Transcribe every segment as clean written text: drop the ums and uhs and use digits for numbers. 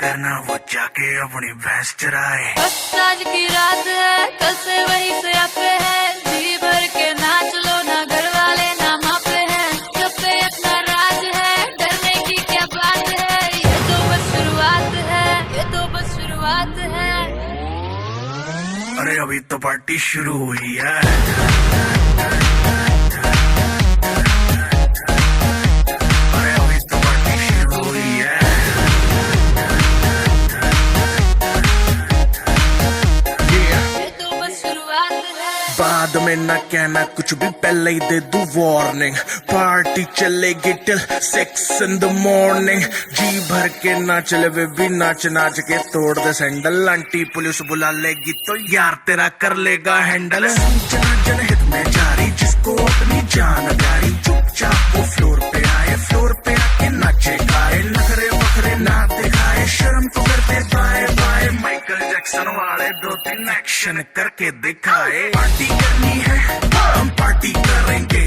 करना वो जाके अपनी भैंस चराए। बस आज की रात है, कल से वही से आते हैं, जी भर के नाच लो, ना घर वाले ना मापे हैं, सब पे अपना राज है, डरने की क्या बात है, ये तो बस शुरुआत है, ये तो बस शुरुआत है। अरे अभी तो पार्टी शुरू हुई है। बाद में ना कहना कुछ भी, पहले ही दे दूं वार्निंग, पार्टी चलेगी टिल 6 in the morning। जी भर के ना चले वे भी नाच नाच के तोड़ दे सैंडल, आंटी पुलिस बुला लेगी तो यार तेरा कर लेगा हैंडल। सूचना जनहित में जारी, जिसको अपनी जान प्यारी, चुपचाप वो फ्लोर पे आए, फ्लोर पे आके नाचे गाए, नखरे वखरे ना दिखाए, शर्म तो करते बाय बाय, माइकल जैक्सन वाले 2-3 एक्शन करके दिखाए। पार्टी करनी है हम पार्टी करेंगे,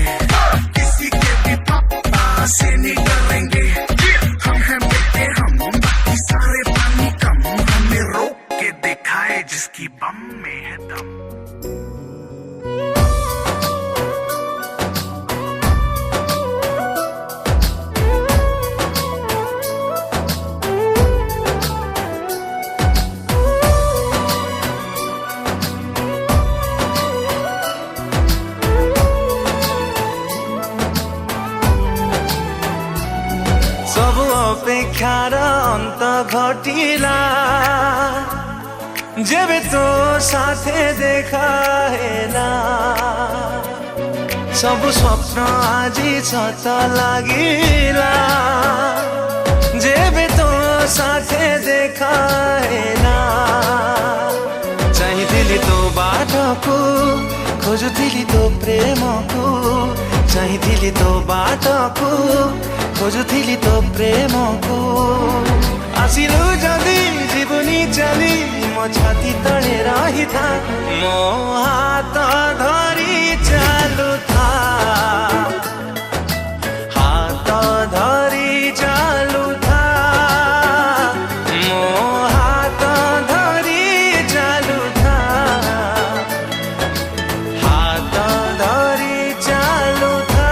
किसी के भी पापा से नहीं करेंगे, हम हैं बेटे हम, बाकी सारे पानी कम, हमें रोक के दिखाए जिसकी बम में है दम। सबु अपेक्षार अंत घटिला, जेबे तो साथे देखा हेला, सबु स्वप्न आजी सत लागिला, जेबे तो साथे देखा हेला। चाहिथिली तो बाटको, खोजुथिली तो प्रेमको, चाहिथिली तो बाटको, खोजुथिली तो प्रेमको, आसिलु जदि जीवनी चली मो छाती तले रही था, मो हाथ धरी चालू था, हाथ धरी चालू था, मो हाथ धरी चालू था, हाथ धरी चालू था।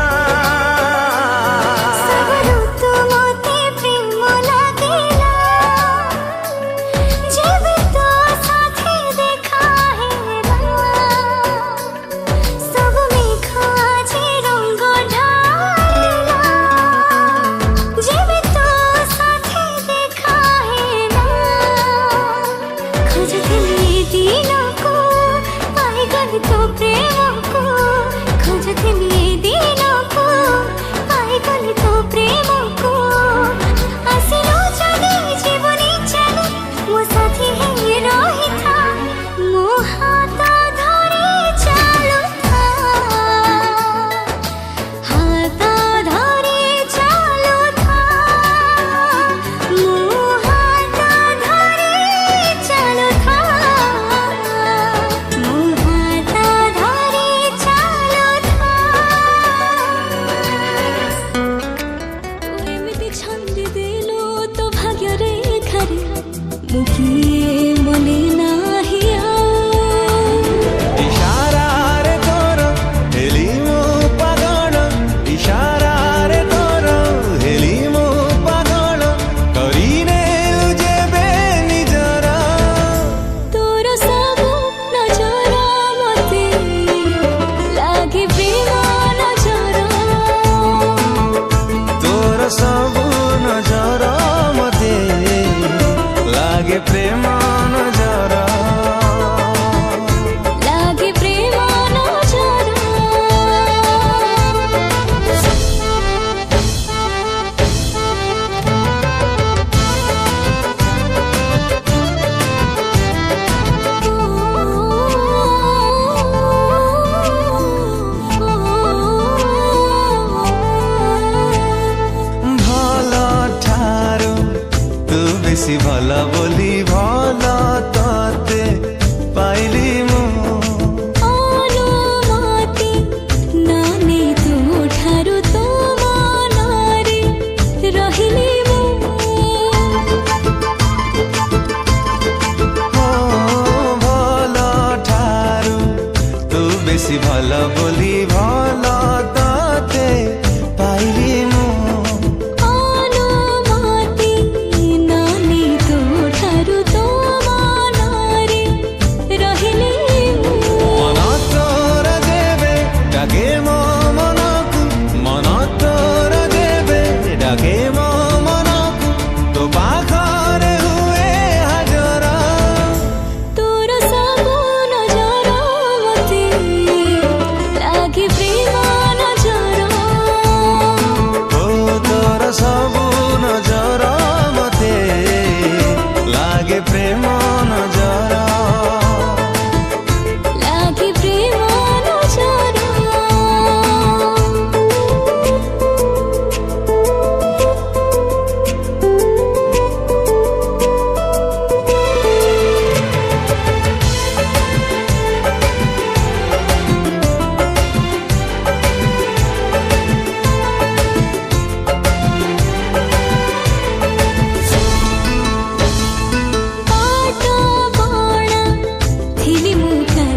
प्रेम नजरा लागे प्रेम नजरा। भल ठारू तू बेसी भल बोली भल तते पाइली मु अनुमति नानी तू ठारू तो मनारे रहिली मु सी भाला बोली